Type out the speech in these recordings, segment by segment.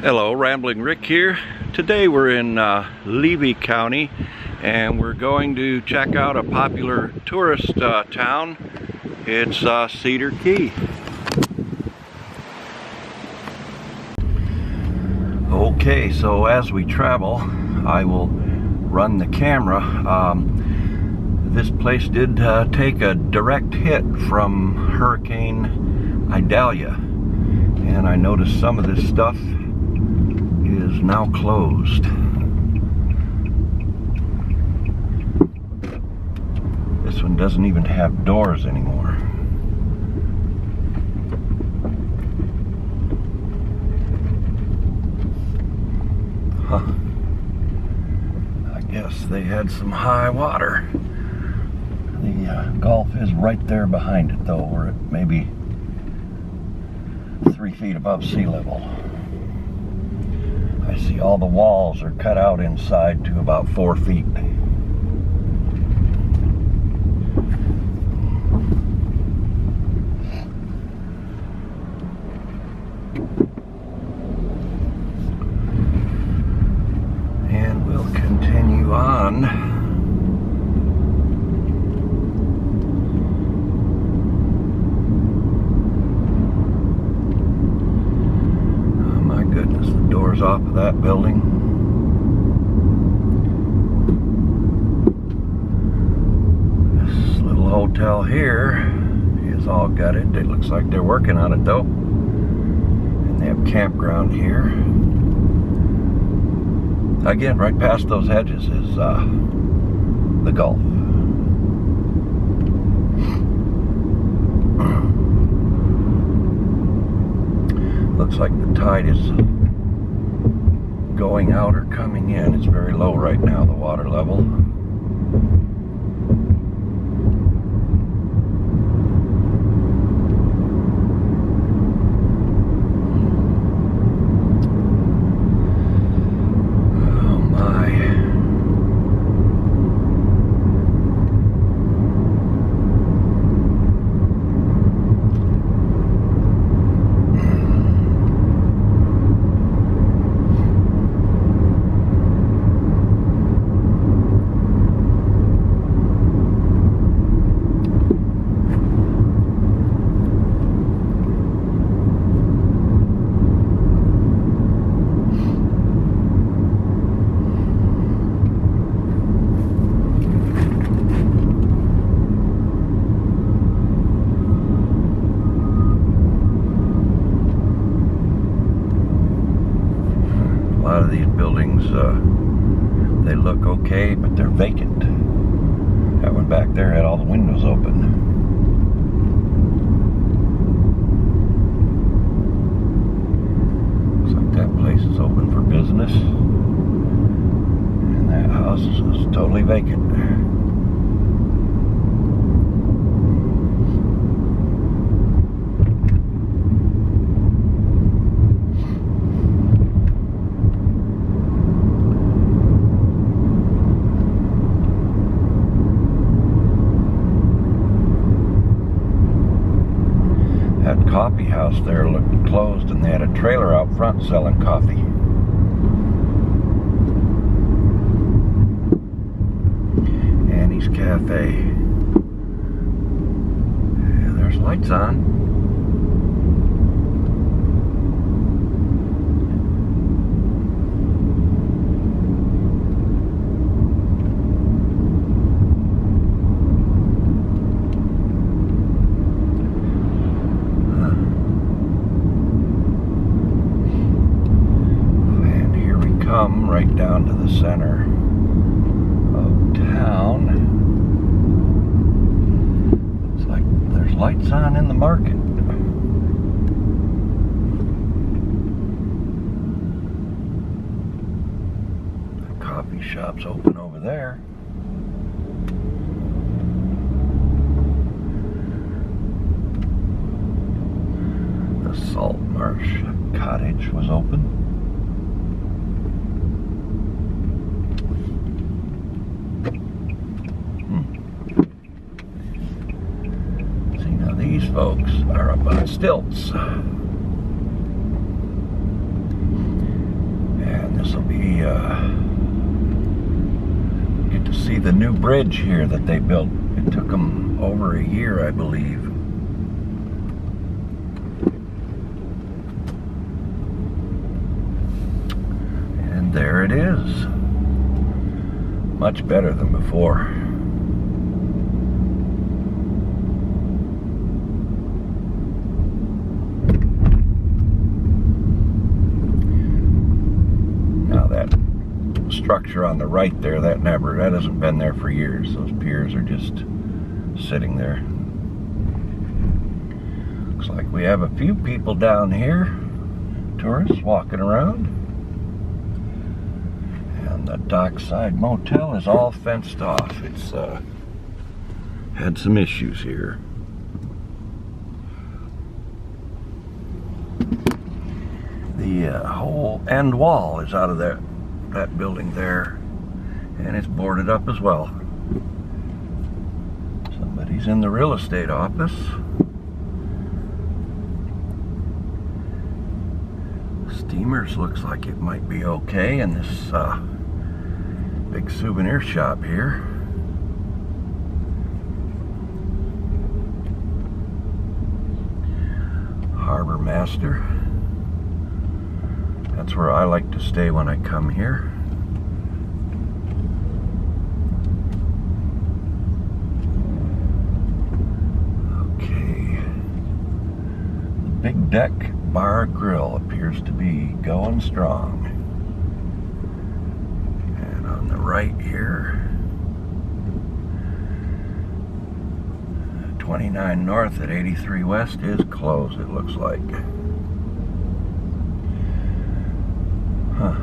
Hello, Rambling Rick here. Today we're in Levy County and we're going to check out a popular tourist town. It's Cedar Key. Okay, so as we travel, I will run the camera. This place did take a direct hit from Hurricane Idalia, and I noticed some of this stuff is now closed. This one doesn't even have doors anymore. Huh. I guess they had some high water. The Gulf is right there behind it though. We're at maybe 3 feet above sea level. I see all the walls are cut out inside to about 4 feet. And we'll continue on. Oh my goodness, the doors off of that building. This little hotel here is all gutted. It looks like they're working on it though. And they have campground here. Again, right past those hedges is the Gulf. Looks like the tide is going out or coming in. It's very low right now, the water level. Oh my. A lot of these buildings, they look okay, but they're vacant. That one back there had all the windows open. Looks like that place is open for business. And that house is totally vacant. That coffee house there looked closed, and they had a trailer out front selling coffee. Annie's Cafe. Yeah, there's lights on. Right down to the center of town. Looks like there's lights on in the market. The coffee shop's open over there. The Salt Marsh Cottage was open. These folks are up on stilts. get to see the new bridge here that they built. It took them over a year, I believe. And there it is. Much better than before. Now that structure on the right there, that hasn't been there for years. Those piers are just sitting there. Looks like we have a few people down here, tourists walking around. And the Dockside Motel is all fenced off. It's had some issues here. The whole end wall is out of that building there, and it's boarded up as well. Somebody's in the real estate office. Steamers looks like it might be okay in this big souvenir shop here. Harbor Master. That's where I like to stay when I come here. Okay. The Big Deck Bar Grill appears to be going strong. And on the right here, 29 North at 83 West is closed, it looks like. Huh.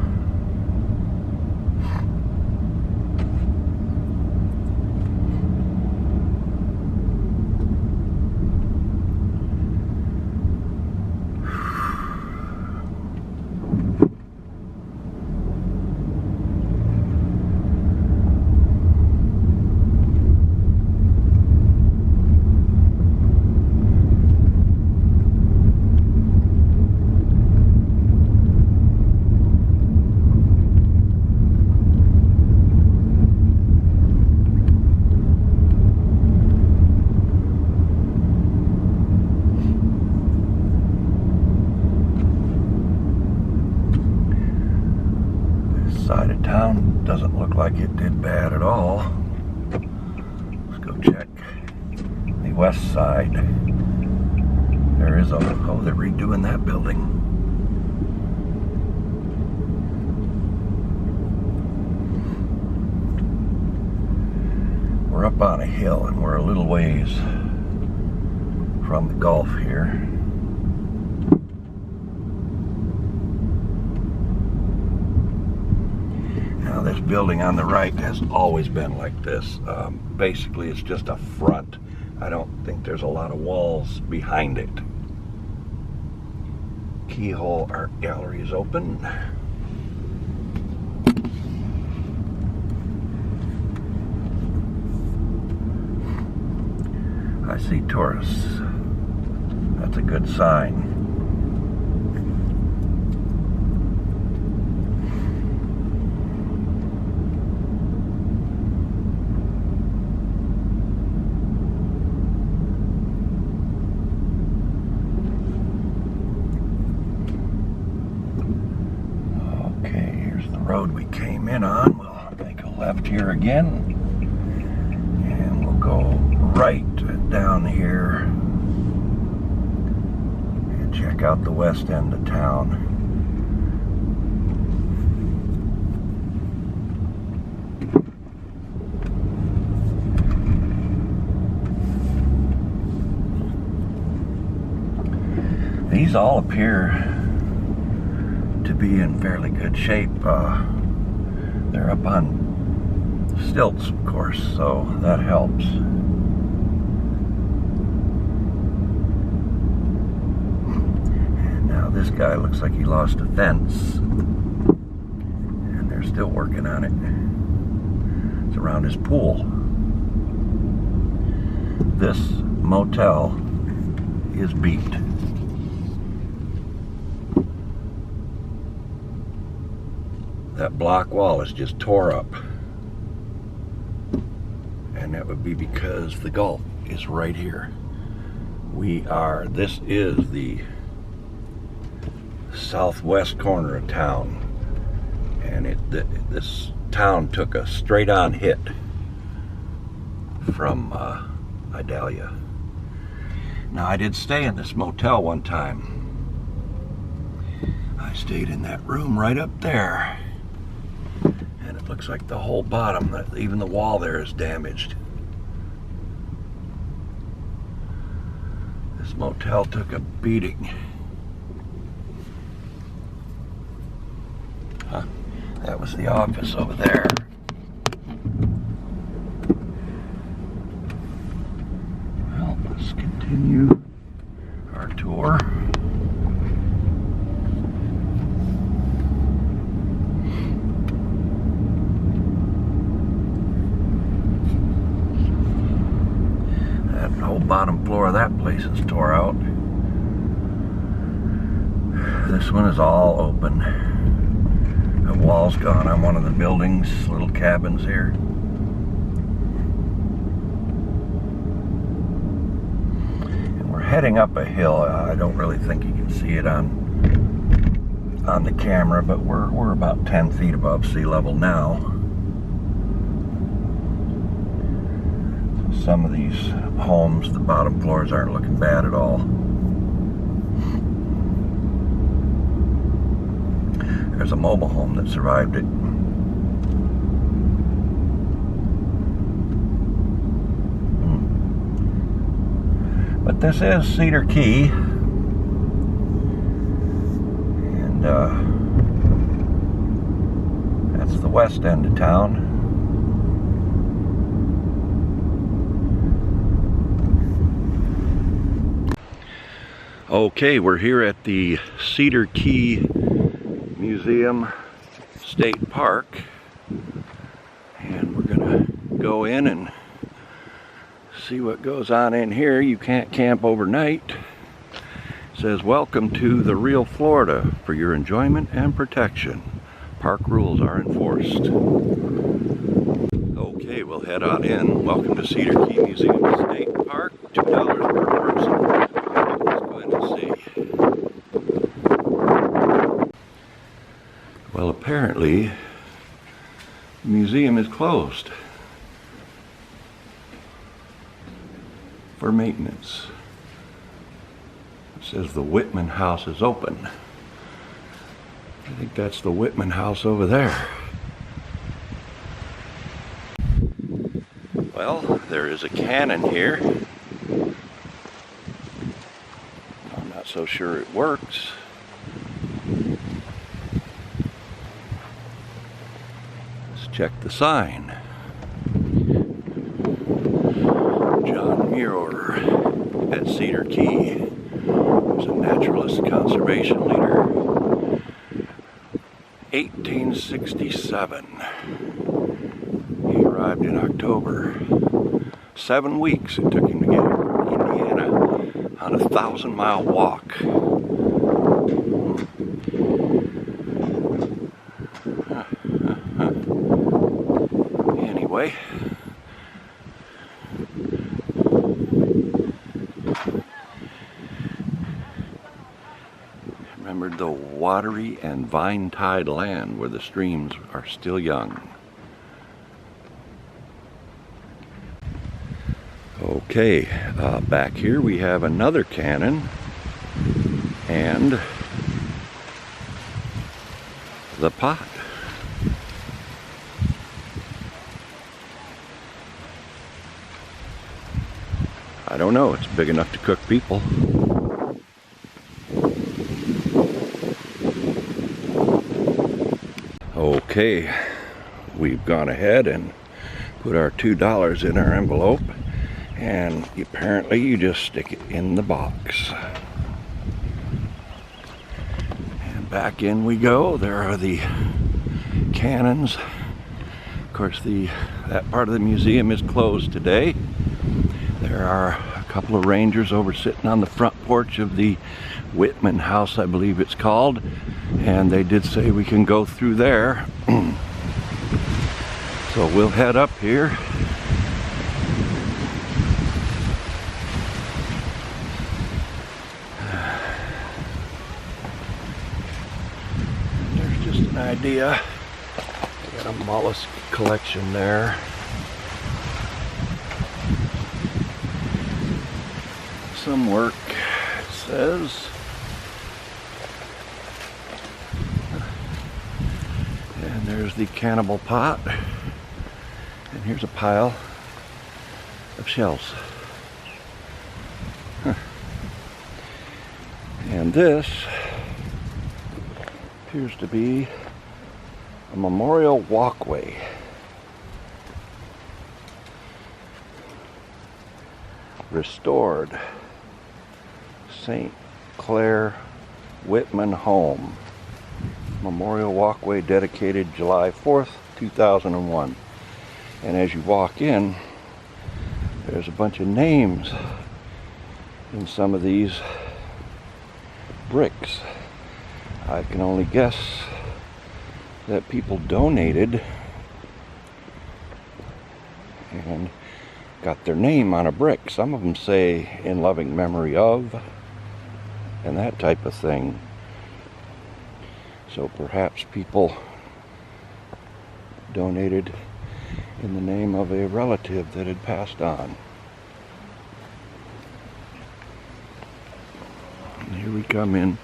Side of town doesn't look like it did bad at all. Let's go check the west side. There is oh, they're redoing that building. We're up on a hill and we're a little ways from the Gulf here. Now this building on the right has always been like this. Basically it's just a front. I don't think there's a lot of walls behind it. Keyhole Art Gallery is open. I see tourists. That's a good sign. Road we came in on. We'll make a left here again and we'll go right down here and check out the west end of town. These all appear to be in fairly good shape. They're up on stilts, of course, so that helps. And now this guy looks like he lost a fence, and they're still working on it. It's around his pool. This motel is beat. that block wall is just tore up. And that would be because the Gulf is right here. This is the southwest corner of town. And this town took a straight-on hit from Idalia. Now, I did stay in this motel one time. I stayed in that room right up there. And it looks like the whole bottom, even the wall there, is damaged. This motel took a beating. Huh. That was the office over there. Well, let's continue our tour. That whole bottom floor of that place is tore out. This one is all open. The wall's gone on one of the buildings, little cabins here. And we're heading up a hill. I don't really think you can see it on the camera, but we're about 10 feet above sea level now. Some of these homes, the bottom floors aren't looking bad at all. There's a mobile home that survived it. But this is Cedar Key. And that's the west end of town. Okay, we're here at the Cedar Key Museum State Park, and we're gonna go in and see what goes on in here. You can't camp overnight. It says, welcome to the real Florida. For your enjoyment and protection, park rules are enforced. Okay, we'll head on in. Welcome to Cedar Key Museum State Park. $2 per person. Let's go in and see. Well, apparently, the museum is closed for maintenance. It says the Whitman House is open. I think that's the Whitman House over there. Well, there is a cannon here. I'm not so sure it works. Check the sign. John Muir at Cedar Key. He was a naturalist conservation leader. 1867. He arrived in October. 7 weeks it took him to get from Indiana on a 1,000-mile walk. Anyway, remembered the watery and vine-tied land where the streams are still young. Okay, back here we have another cannon and the pot. I don't know, it's big enough to cook people. Okay, we've gone ahead and put our $2 in our envelope, and apparently you just stick it in the box. And back in we go. There are the cannons. Of course, that part of the museum is closed today. There are a couple of rangers over sitting on the front porch of the Whitman House, I believe it's called. and they did say we can go through there. So we'll head up here. And there's just an idea. Got a mollusk collection there. Some work, it says. And there's the cannibal pot. And here's a pile of shells. And this appears to be a memorial walkway. Restored St. Clair Whitman Home. Memorial walkway dedicated July 4th, 2001. And as you walk in, there's a bunch of names in some of these bricks. I can only guess that people donated and got their name on a brick. Some of them say in loving memory of, and that type of thing. So perhaps people donated in the name of a relative that had passed on. And here we come in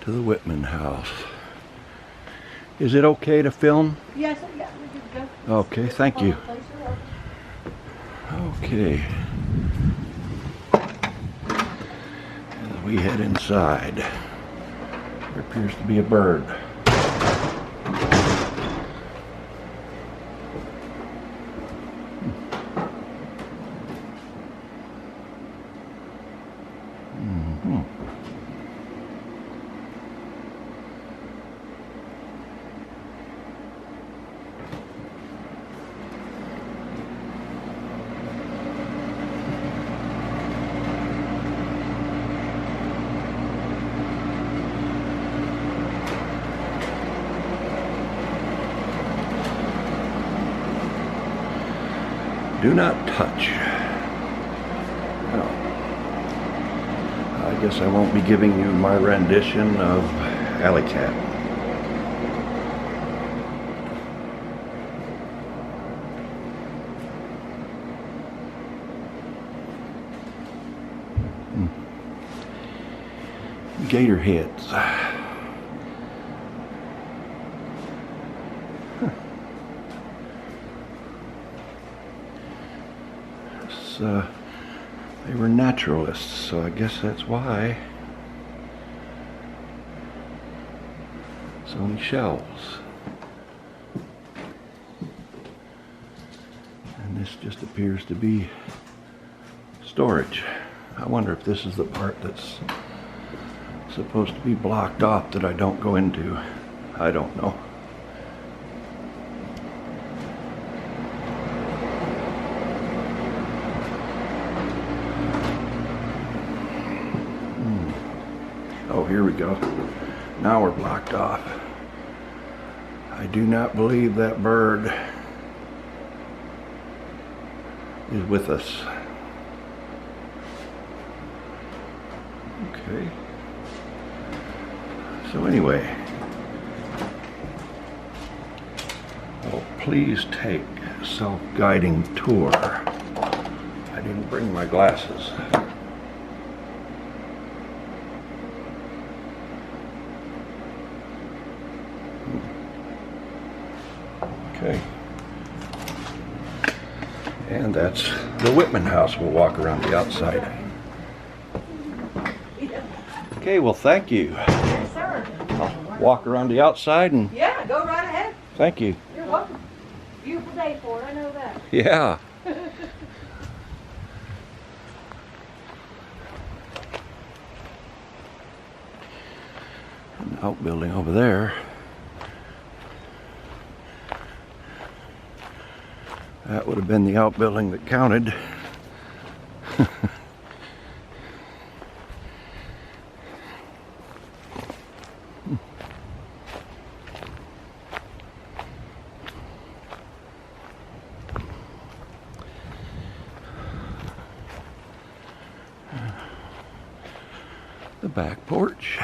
to the Whitman house. Is it okay to film? Yes, yeah, we can go. Okay, thank you. Okay. As we head inside, there appears to be a bird. Do not touch. Well, I guess I won't be giving you my rendition of Alley Cat. Gator heads. They were naturalists, so I guess that's why so many shells. And this just appears to be storage. I wonder if this is the part that's supposed to be blocked off that I don't go into. I don't know. Oh, here we go. Now we're blocked off. I do not believe that bird is with us. Okay. So anyway, oh, please take a self-guiding tour. I didn't bring my glasses. Okay. And that's the Whitman house. We'll walk around the outside. Okay, well, thank you. Yes, sir. I'll walk around the outside and... Yeah, go right ahead. Thank you. You're welcome. Beautiful day for it, I know that. Yeah. An outbuilding over there. That would have been the outbuilding that counted. back porch.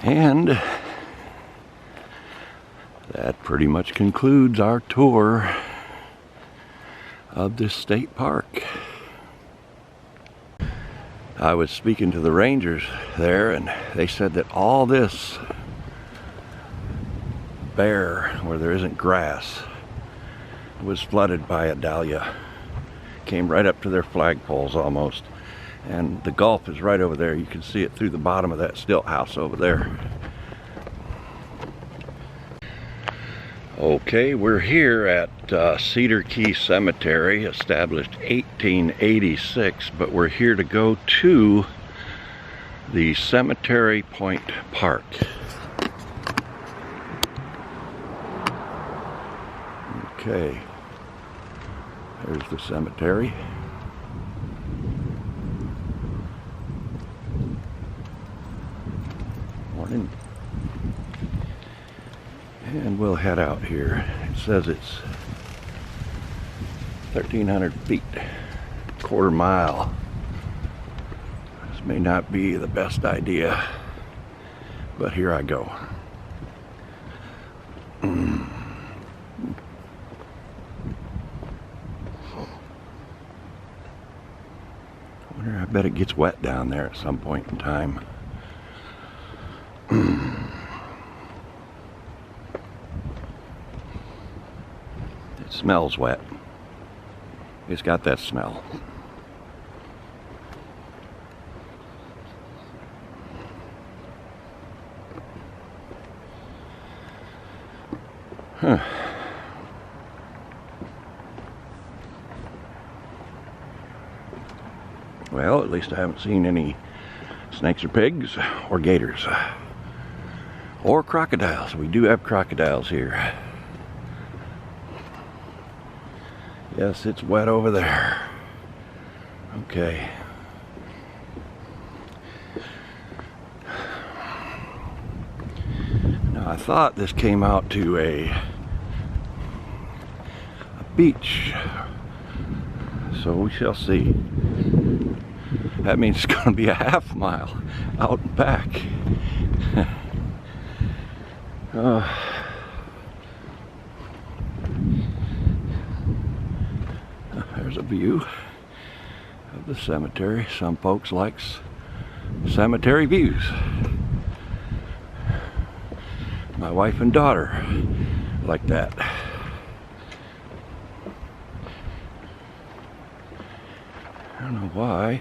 And that pretty much concludes our tour of this state park. I was speaking to the rangers there, and they said that all this bare where there isn't grass was flooded by Idalia. Came right up to their flagpoles almost. And the Gulf is right over there. You can see it through the bottom of that stilt house over there. Okay, we're here at Cedar Key Cemetery, established 1886, but we're here to go to the Cemetery Point Park. Okay, there's the cemetery. Morning. And we'll head out here. It says it's 1,300 feet, quarter mile. This may not be the best idea, but here I go. I bet it gets wet down there at some point in time. It smells wet. It's got that smell. Huh. Well, at least I haven't seen any snakes or pigs or gators or crocodiles. We do have crocodiles here. Yes, it's wet over there. Okay. Now I thought this came out to a beach, so we shall see. That means it's going to be a half mile out and back. There's a view of the cemetery. Some folks like cemetery views. My wife and daughter like that. I don't know why.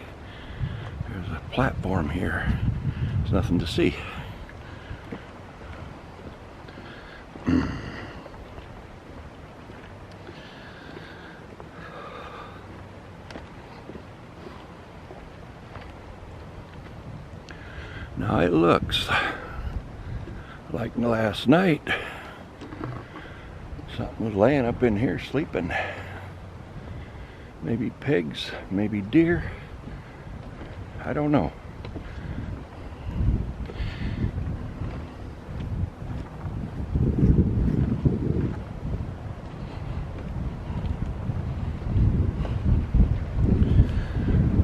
There's a platform here. There's nothing to see. Now it looks like last night something was laying up in here sleeping. Maybe pigs, maybe deer. I don't know.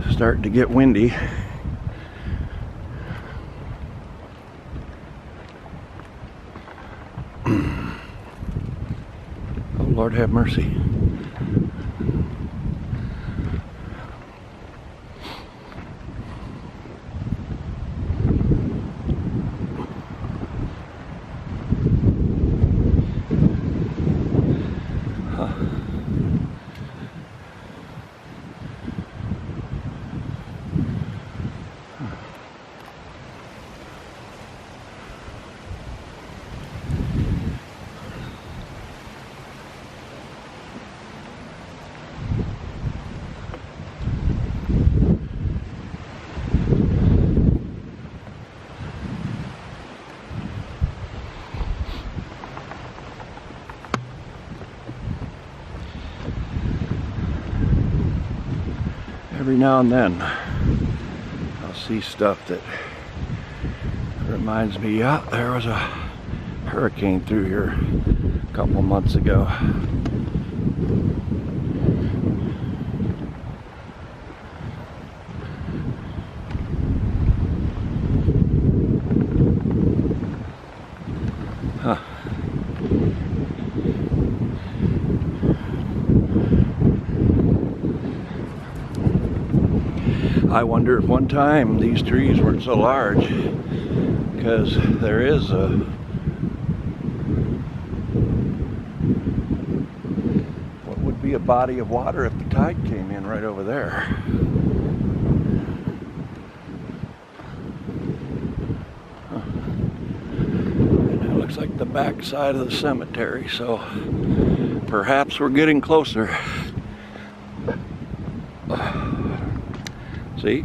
It's starting to get windy. Oh, Lord have mercy. every now and then I'll see stuff that reminds me, yeah, there was a hurricane through here a couple months ago. Huh. I wonder if one time these trees weren't so large, because there is a what would be a body of water if the tide came in right over there. Huh. And it looks like the back side of the cemetery, so perhaps we're getting closer. See,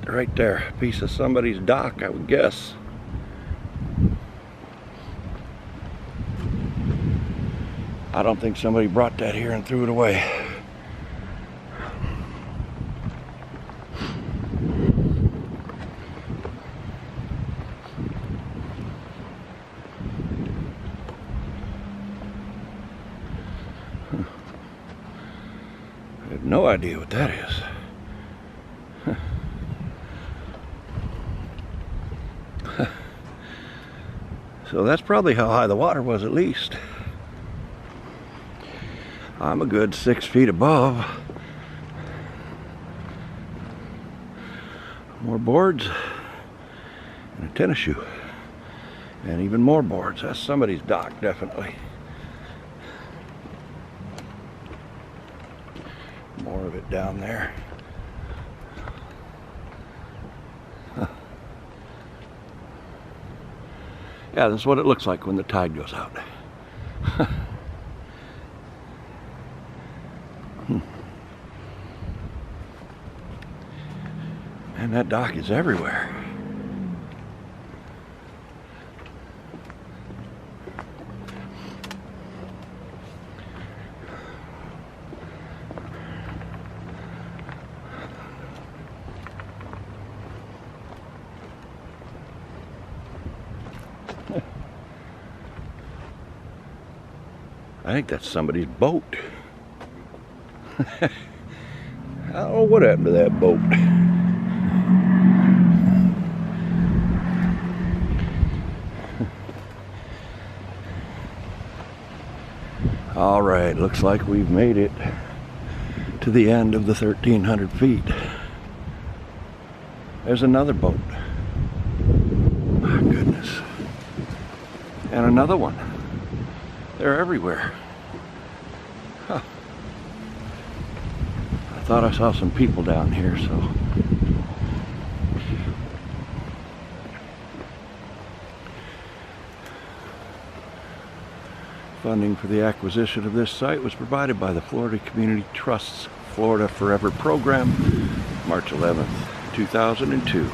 right there, a piece of somebody's dock, I would guess. I don't think somebody brought that here and threw it away. I have no idea what that is. So that's probably how high the water was, at least. I'm a good 6 feet above. More boards and a tennis shoe. And even more boards. That's somebody's dock, definitely. More of it down there. Yeah, that's what it looks like when the tide goes out. And that dock is everywhere. I think that's somebody's boat. I don't know what happened to that boat. All right, looks like we've made it to the end of the 1,300 feet. There's another boat. My goodness. And another one. They're everywhere. Huh. I thought I saw some people down here, so. Funding for the acquisition of this site was provided by the Florida Community Trust's Florida Forever program, March 11th, 2002.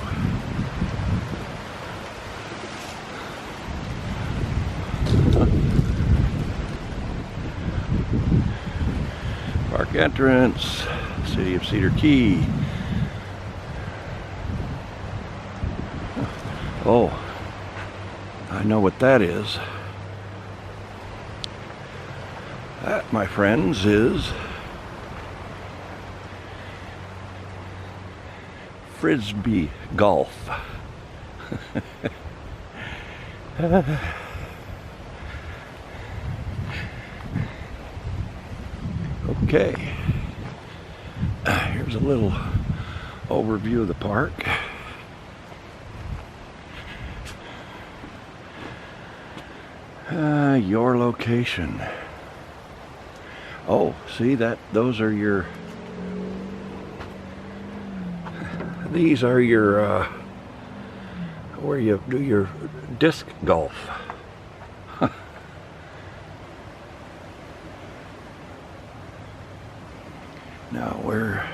Park entrance, city of Cedar Key. Oh, I know what that is. That, my friends, is Frisbee golf. Okay, here's a little overview of the park. Your location. Oh, see that? Those are your. These are your where you do your disc golf. Now, where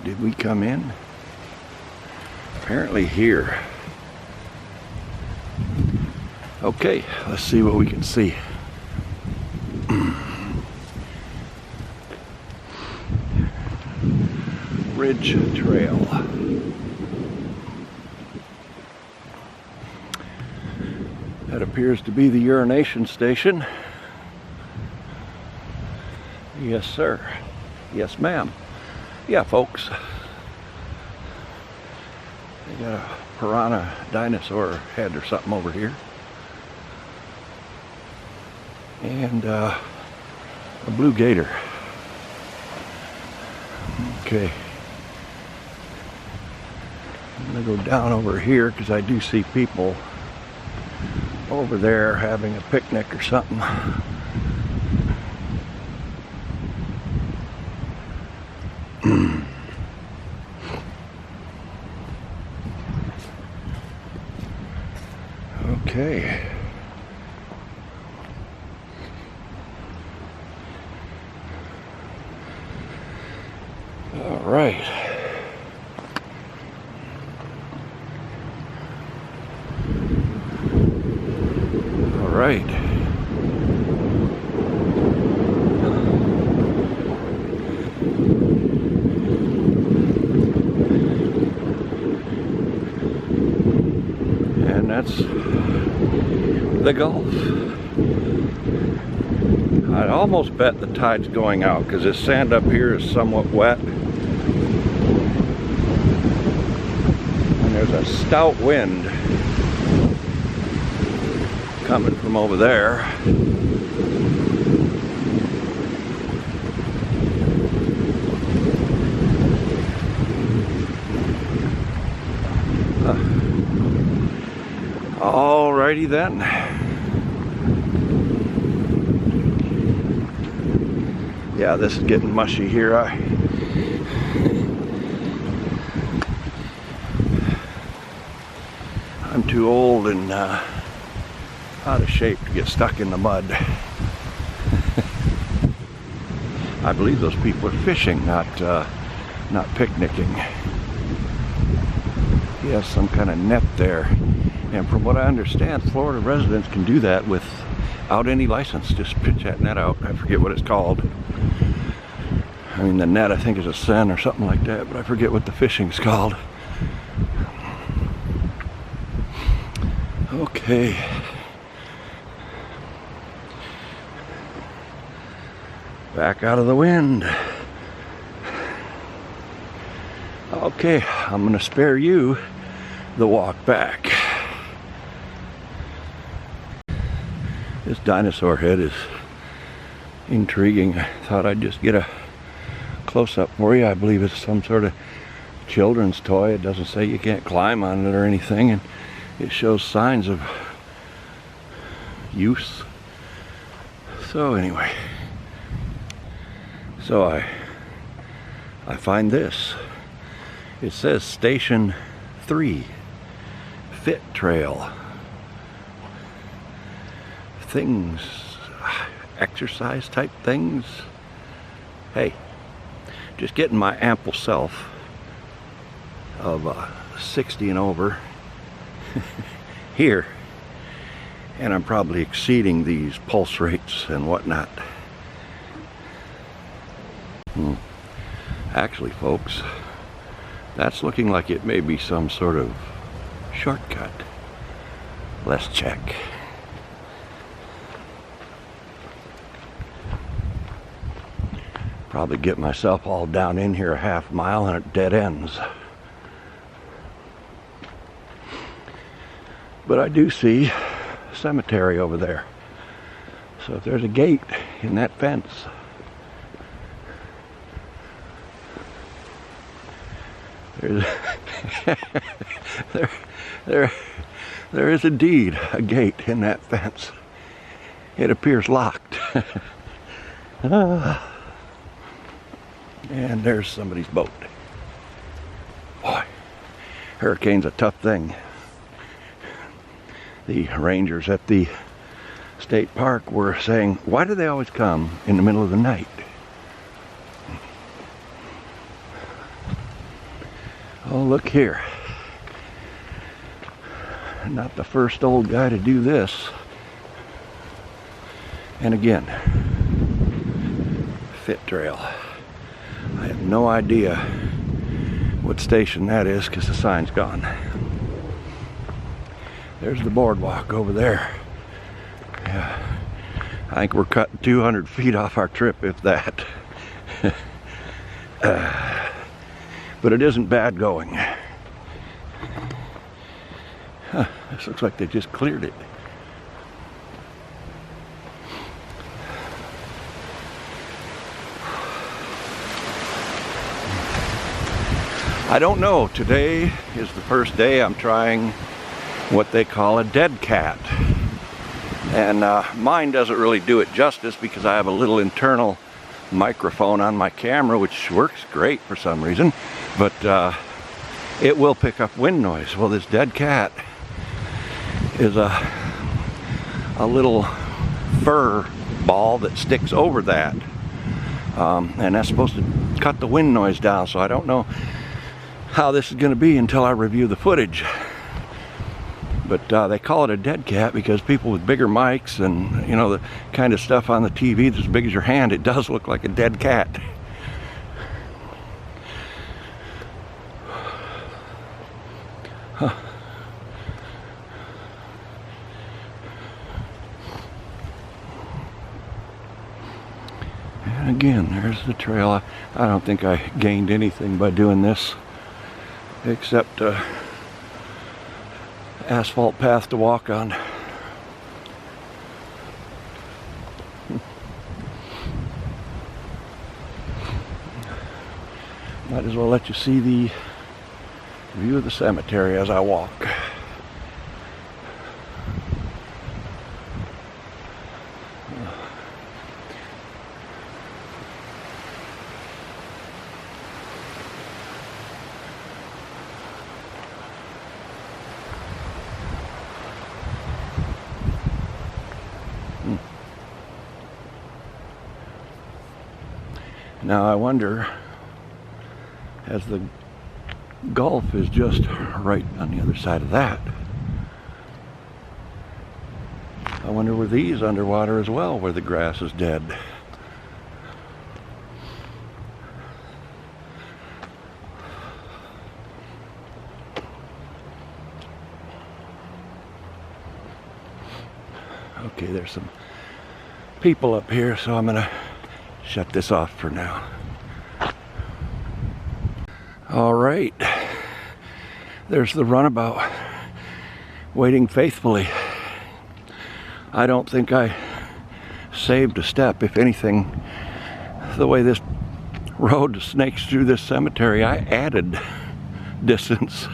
did we come in? Apparently here. Okay, let's see what we can see. Ridge Trail. That appears to be the urination station. Yes, sir. Yes, ma'am. Yeah, folks. They got a piranha dinosaur head or something over here. And a blue gator. Okay. I'm gonna go down over here because I do see people over there having a picnic or something. Okay. All right. All right. And that's the Gulf. I'd almost bet the tide's going out because this sand up here is somewhat wet. And there's a stout wind coming from over there. Alrighty then. Yeah, this is getting mushy here. I'm too old and out of shape to get stuck in the mud. I believe those people are fishing, not picnicking. He has some kind of net there. And from what I understand, Florida residents can do that without any license. Just pitch that net out. I forget what it's called. I mean, the net I think is a sen or something like that, but I forget what the fishing's called. Okay. Back out of the wind. Okay, I'm gonna spare you the walk back. This dinosaur head is intriguing. I thought I'd just get a close-up for you. I believe it's some sort of children's toy. It doesn't say you can't climb on it or anything, and it shows signs of use. So anyway, so I find this. It says Station 3, Fit Trail. Things, exercise type things. Hey, just getting my ample self of 60 and over here, and I'm probably exceeding these pulse rates and whatnot. Actually, folks, that's looking like it may be some sort of shortcut. Let's check. Probably get myself all down in here a half mile and it dead ends. But I do see a cemetery over there. So if there's a gate in that fence, there's there is indeed a gate in that fence. It appears locked. And there's somebody's boat. Boy, hurricane's a tough thing. The rangers at the state park were saying, why do they always come in the middle of the night? Oh, look here. Not the first old guy to do this. And again, Fit Trail. I have no idea what station that is because the sign's gone. There's the boardwalk over there. Yeah, I think we're cutting 200 feet off our trip, if that. But it isn't bad going. Huh, this looks like they just cleared it. I don't know. Today is the first day I'm trying what they call a dead cat. And mine doesn't really do it justice because I have a little internal microphone on my camera which works great for some reason, but it will pick up wind noise. Well, this dead cat is a little fur ball that sticks over that, and that's supposed to cut the wind noise down. So I don't know how this is going to be until I review the footage. But they call it a dead cat because people with bigger mics and, you know, the kind of stuff on the TV that's as big as your hand, it does look like a dead cat. Huh. And again, there's the trail. I don't think I gained anything by doing this except asphalt path to walk on. Might as well let you see the view of the cemetery as I walk. Now I wonder, as the Gulf is just right on the other side of that, I wonder were these underwater as well, where the grass is dead. Okay, there's some people up here, so I'm gonna shut this off for now. All right, there's the runabout, waiting faithfully. I don't think I saved a step. If anything, the way this road snakes through this cemetery, I added distance.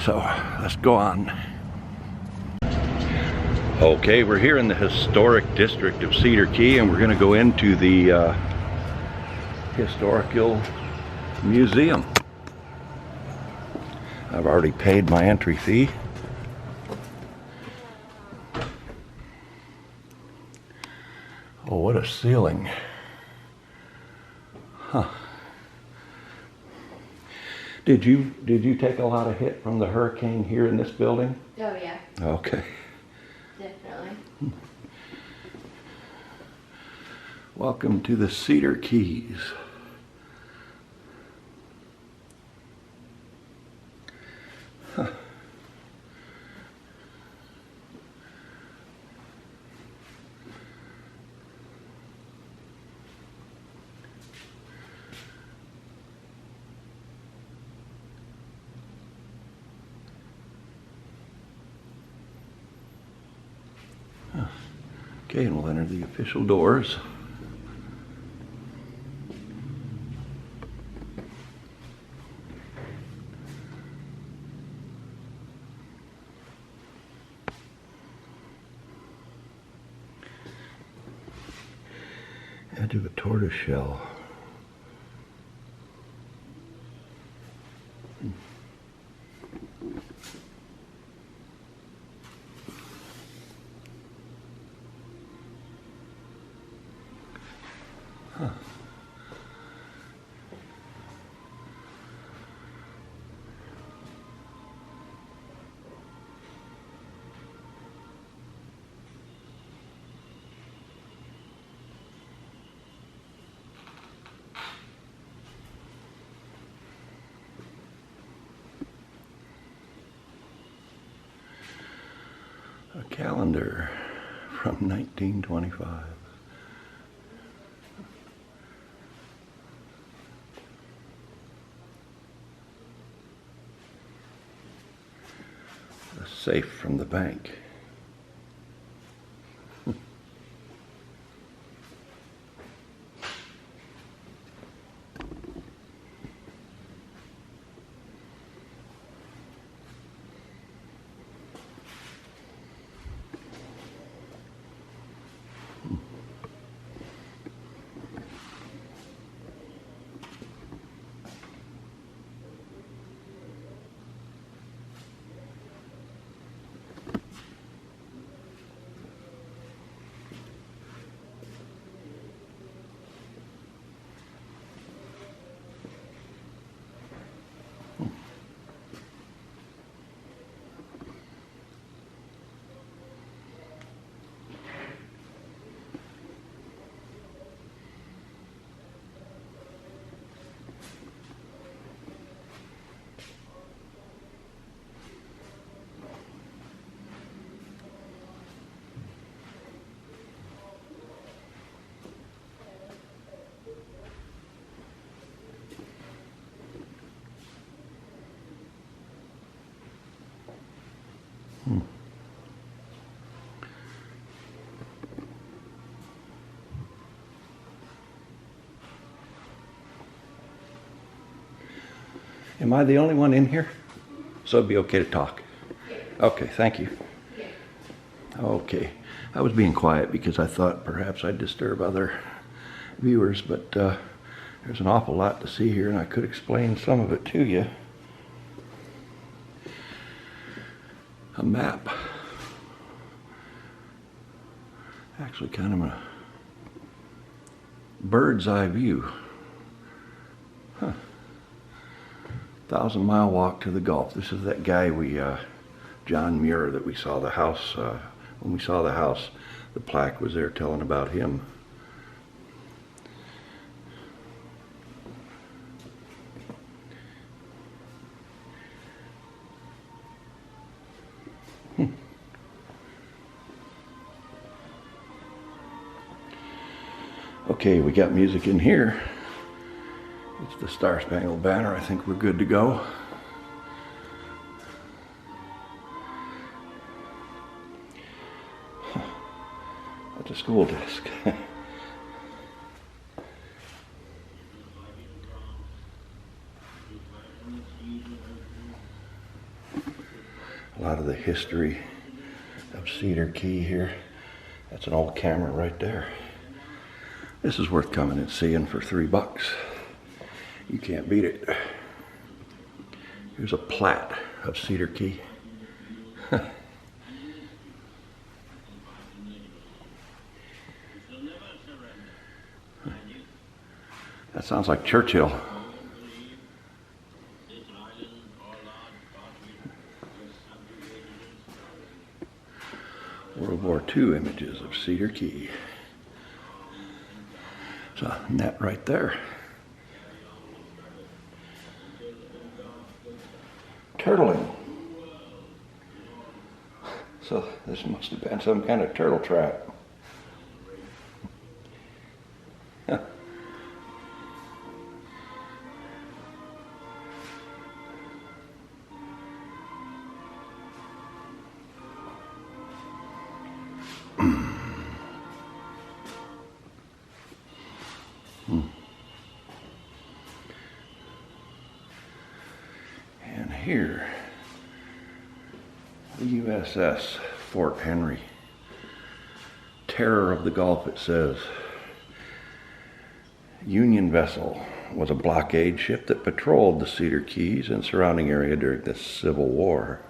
So let's go on. Okay, we're here in the historic district of Cedar Key, and we're going to go into the historical museum. I've already paid my entry fee. Oh, what a ceiling. Huh. Did you take a lot of hit from the hurricane here in this building? Oh yeah. Okay. Definitely. Welcome to the Cedar Keys. Huh. Okay, and we'll enter the official doors. Edge of a tortoise shell. Huh. A calendar from 1925. A safe from the bank. Am I the only one in here? So it'd be okay to talk? Okay, thank you. Okay, I was being quiet because I thought perhaps I'd disturb other viewers, but there's an awful lot to see here and I could explain some of it to you. A map. Actually kind of a bird's eye view. 1,000-mile walk to the Gulf. This is that guy John Muir, that we saw the house. When we saw the house, the plaque was there telling about him. Okay, we got music in here. It's the Star Spangled Banner. I think we're good to go. That's a school desk. A lot of the history of Cedar Key here. That's an old camera right there. This is worth coming and seeing for $3. You can't beat it. Here's a plat of Cedar Key. That sounds like Churchill. World War II images of Cedar Key. There's a net right there. Turtling. So this must have been some kind of turtle trap. And here, the USS Fort Henry. Terror of the Gulf, it says. Union vessel, was a blockade ship that patrolled the Cedar Keys and surrounding area during the Civil War.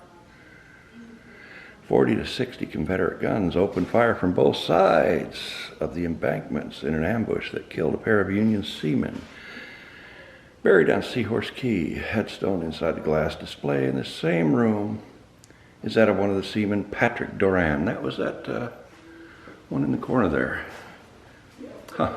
40 to 60 Confederate guns opened fire from both sides of the embankments in an ambush that killed a pair of Union seamen. Buried on Seahorse Key, headstone inside the glass display in the same room is that of one of the seamen, Patrick Doran. That was that one in the corner there. Huh.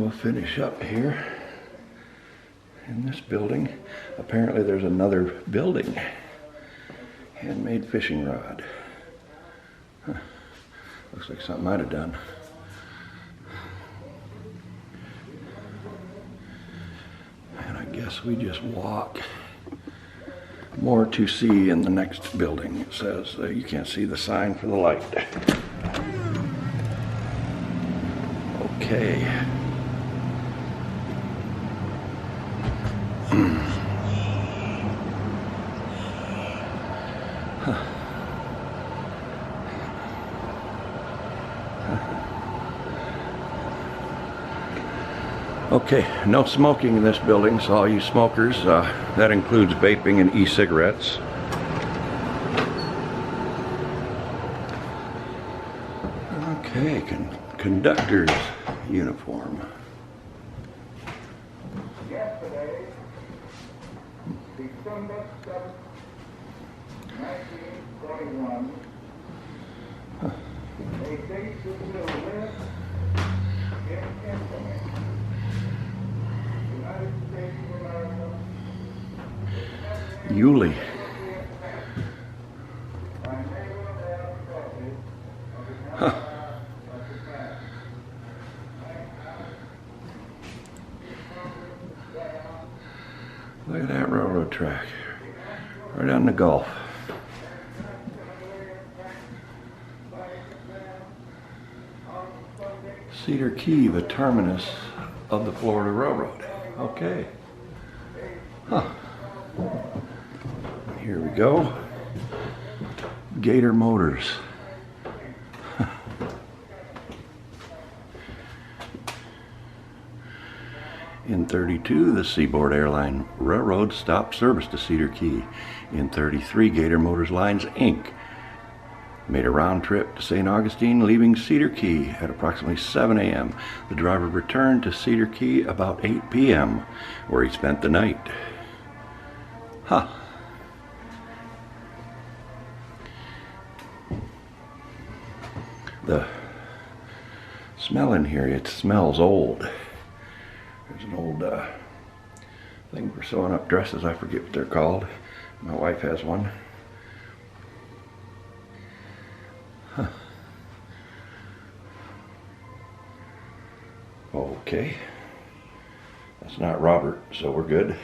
we'll finish up here in this building. Apparently there's another building. Handmade fishing rod. Huh. Looks like something I'd have done. And I guess we just walk. More to see in the next building. It says you can't see the sign for the light. Okay. Okay, no smoking in this building, so all you smokers, that includes vaping and e-cigarettes. Okay, conductor's uniform. Yesterday, December 7th, 1941, a date that will live in infamy. United States of America, Yulee. by naval air forces of the Huh. of Japan. Look at that railroad track. Right on the Gulf. Cedar Key, the terminus of the Florida Railroad. Okay. Huh. Here we go. Gator Motors. In 32, the Seaboard Airline Railroad stopped service to Cedar Key. In 33, Gator Motors Lines, Inc. made a round trip to St. Augustine, leaving Cedar Key at approximately 7 a.m. The driver returned to Cedar Key about 8 p.m., where he spent the night. Huh. The smell in here, it smells old. There's an old thing for sewing up dresses. I forget what they're called. My wife has one. Huh. Okay. That's not Robert, so we're good.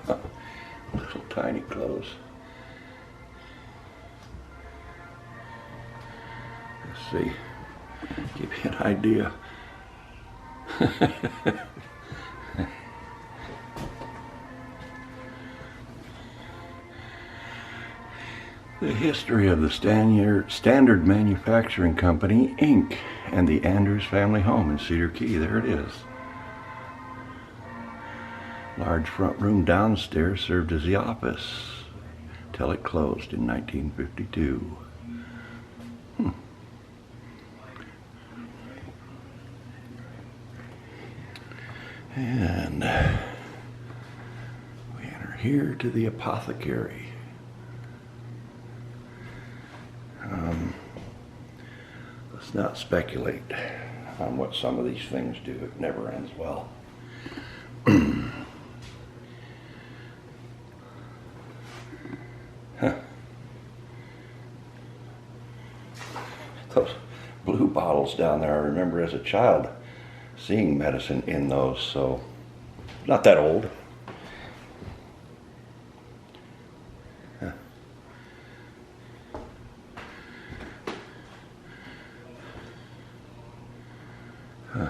Little tiny clothes. Let's see. Give you an idea. The history of the Standard Manufacturing Company, Inc. and the Andrews family home in Cedar Key. There it is. Large front room downstairs served as the office till it closed in 1952. And we enter here to the apothecary. Let's not speculate on what some of these things do. It never ends well. Huh. Those blue bottles down there, I remember as a child seeing medicine in those, so not that old. Huh. Huh.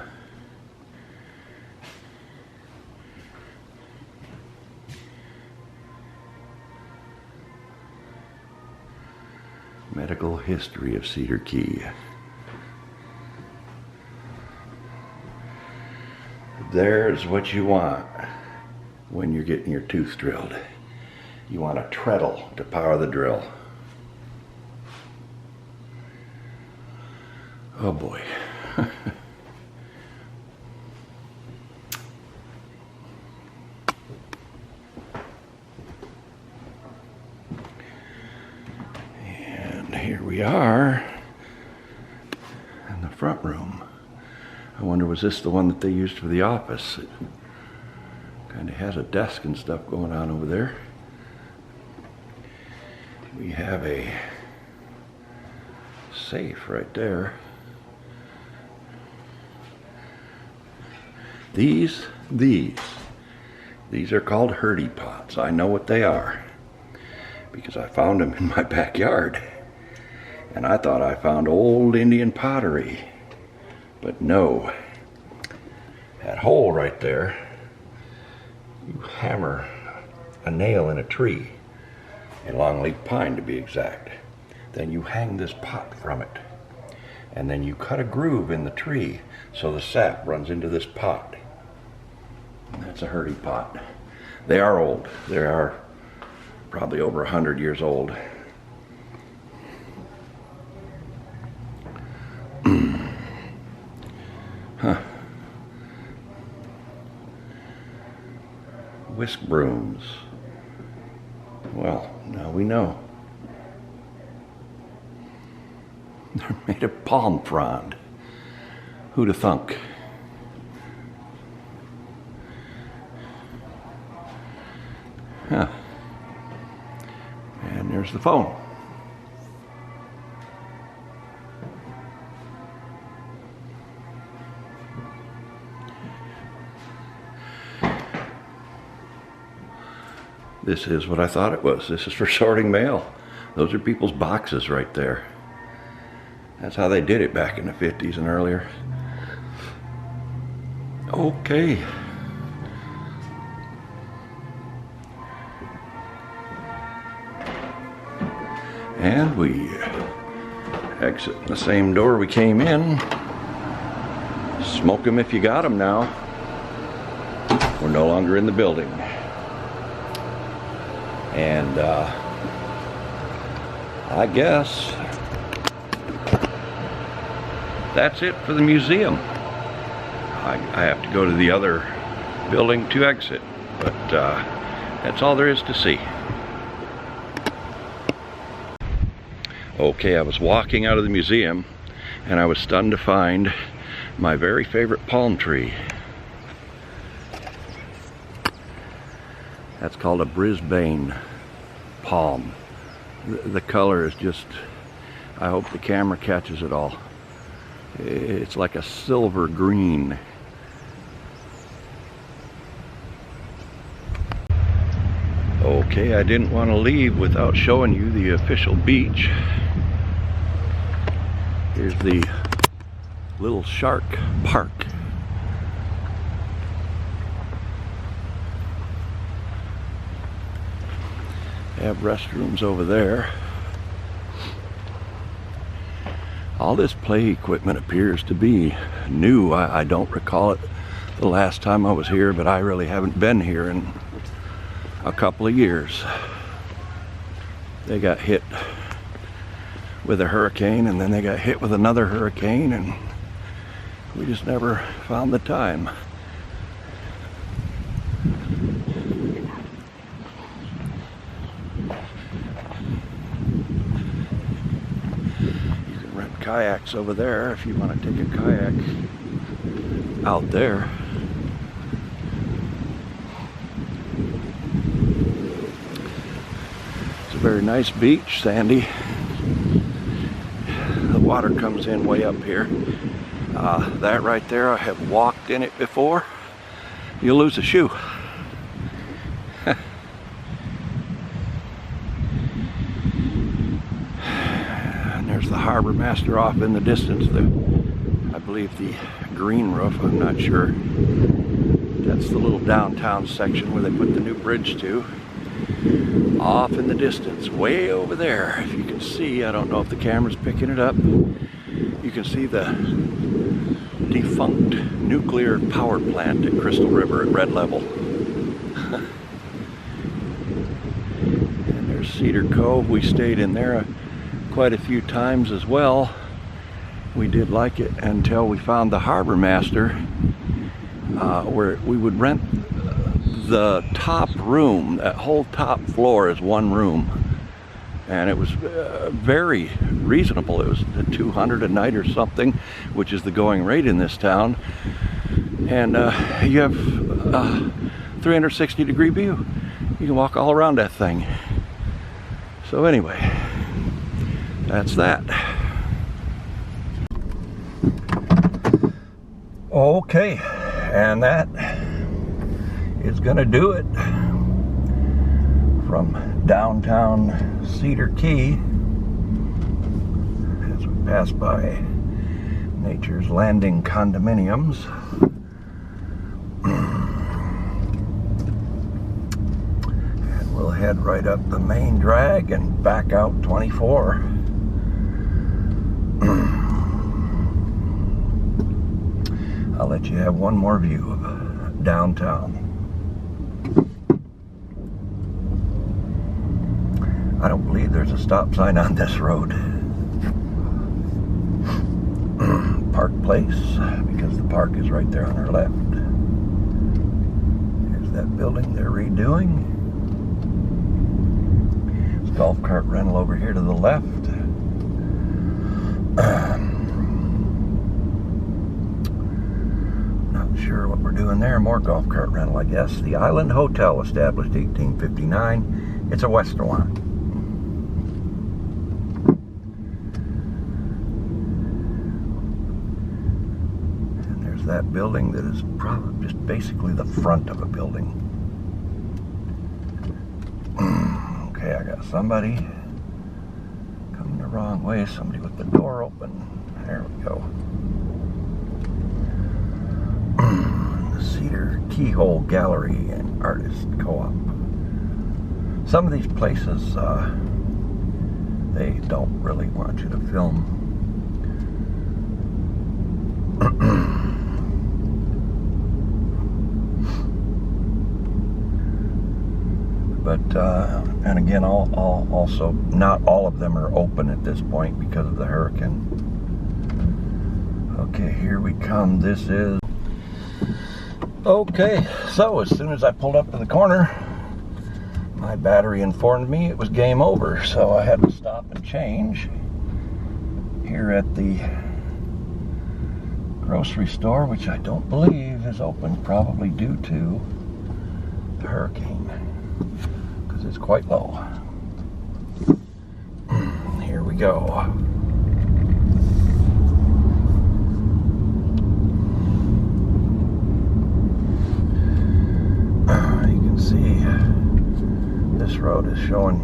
Medical history of Cedar Key. There's what you want when you're getting your tooth drilled. You want a treadle to power the drill. Oh boy. And here we are in the front room. wonder, was this the one that they used for the office? It kind of has a desk and stuff going on over there. We have a safe right there. These are called Hurdy pots. I know what they are because I found them in my backyard. And I thought I found old Indian pottery, but no. That hole right there, you hammer a nail in a tree, a longleaf pine to be exact. Then you hang this pot from it. And then you cut a groove in the tree so the sap runs into this pot. And that's a Hurdy pot. They are old. They are probably over 100 years old. Huh. Whisk brooms. Well, now we know. They're made of palm frond. Who'd have thunk? Huh. And there's the phone. This is what I thought it was. This is for sorting mail. Those are people's boxes right there. That's how they did it back in the 50s and earlier. Okay. And we exit the same door we came in. Smoke 'em if you got 'em now. We're no longer in the building. And I guess that's it for the museum. I have to go to the other building to exit, but that's all there is to see. Okay, I was walking out of the museum and I was stunned to find my very favorite palm tree. That's called a Brisbane palm. The color is just, I hope the camera catches it all. It's like a silver green. Okay, I didn't want to leave without showing you the official beach. Here's the Little Shark Park. They have restrooms over there. All this play equipment appears to be new. I don't recall it the last time I was here, but I really haven't been here in a couple of years. They got hit with a hurricane and then they got hit with another hurricane and we just never found the time. You can rent kayaks over there if you want to take a kayak out there. It's a very nice beach, sandy. The water comes in way up here. That right there, I have walked in it before. You'll lose a shoe. And there's the harbor master off in the distance. I believe the green roof, I'm not sure. That's the little downtown section where they put the new bridge to. Off in the distance, way over there, if you can see, I don't know if the camera's picking it up, you can see the defunct nuclear power plant at Crystal River at Red Level. And there's Cedar Cove. We stayed in there quite a few times as well. We did like it until we found the harbor master, where we would rent the top room. That whole top floor is one room, and it was very reasonable. It was $200 a night or something, which is the going rate in this town. And you have a 360-degree view. You can walk all around that thing. So anyway, that's that. Okay, and that is gonna do it from downtown Cedar Key as we pass by Nature's Landing condominiums. And we'll head right up the main drag and back out 24. I'll let you have one more view of downtown. I don't believe there's a stop sign on this road. Park Place, because the park is right there on our left. Here's that building they're redoing. There's golf cart rental over here to the left. Sure what we're doing there. More golf cart rental, I guess. The Island Hotel, established 1859. It's a restaurant. And there's that building that is probably just basically the front of a building. Okay, I got somebody coming the wrong way. Somebody with the door open. There we go. Cedar Keyhole Gallery and Artist Co-op. Some of these places, they don't really want you to film. But, and again, also, not all of them are open at this point because of the hurricane. Okay, here we come. This is okay, so as soon as I pulled up to the corner, my battery informed me it was game over, so I had to stop and change here at the grocery store, which I don't believe is open, probably due to the hurricane, because it's quite low. Here we go. See, this road is showing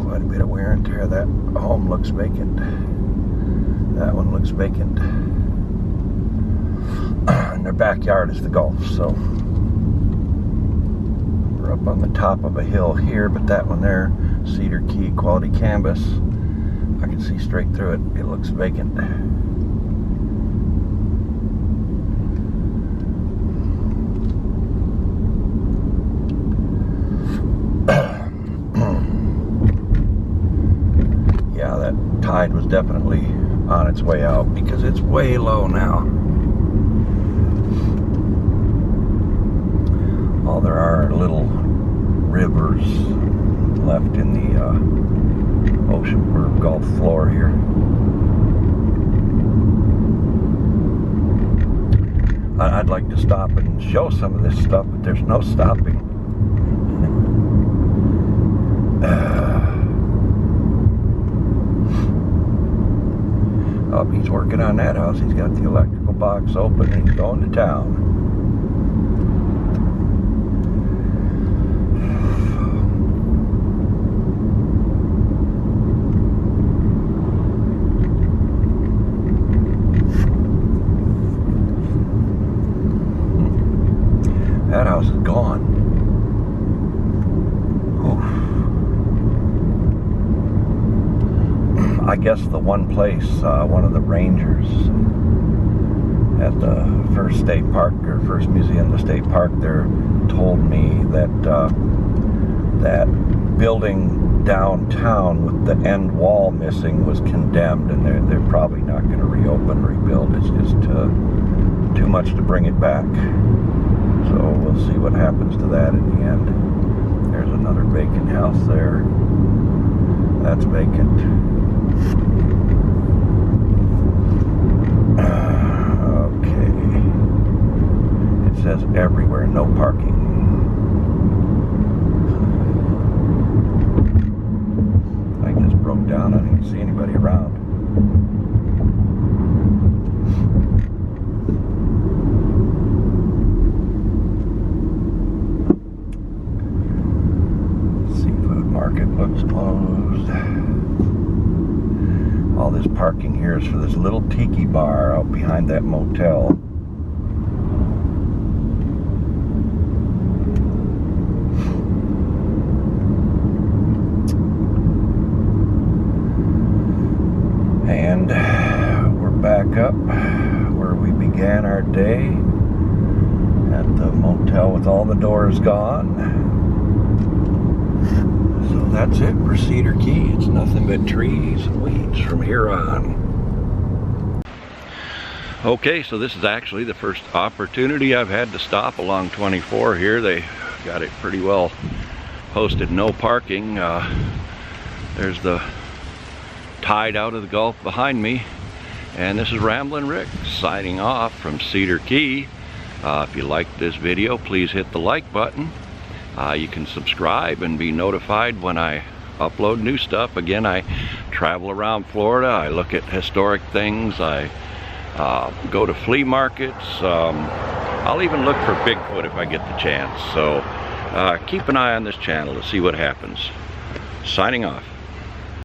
quite a bit of wear and tear. That home looks vacant. That one looks vacant. And their backyard is the Gulf, so we're up on the top of a hill here, but that one there, Cedar Key Quality Canvas, I can see straight through it. It looks vacant. Tide was definitely on its way out because it's way low now. All there are little rivers left in the ocean or Gulf floor here. I'd like to stop and show some of this stuff, but there's no stopping. Oh, he's working on that house. He's got the electrical box open and he's going to town. That house is gone. I guess the one place, one of the rangers at the first state park, or first museum, the state park there, told me that that building downtown with the end wall missing was condemned, and they're probably not going to reopen, rebuild. It's just too much to bring it back. So we'll see what happens to that in the end. There's another vacant house there. That's vacant. Okay. It says everywhere, no parking. I just broke down. I didn't see anybody around. Seafood market looks closed. All this parking here is for this little tiki bar out behind that motel. And we're back up where we began our day at the motel with all the doors gone. So that's it for Cedar Key. It's nothing but trees and weeds from here on. Okay, so this is actually the first opportunity I've had to stop along 24 here. They got it pretty well posted, no parking. There's the tide out of the Gulf behind me, and this is Ramblin' Rick signing off from Cedar Key. If you liked this video, please hit the like button. You can subscribe and be notified when I upload new stuff. Again, I travel around Florida. I look at historic things. I go to flea markets. I'll even look for Bigfoot if I get the chance. So keep an eye on this channel to see what happens. Signing off.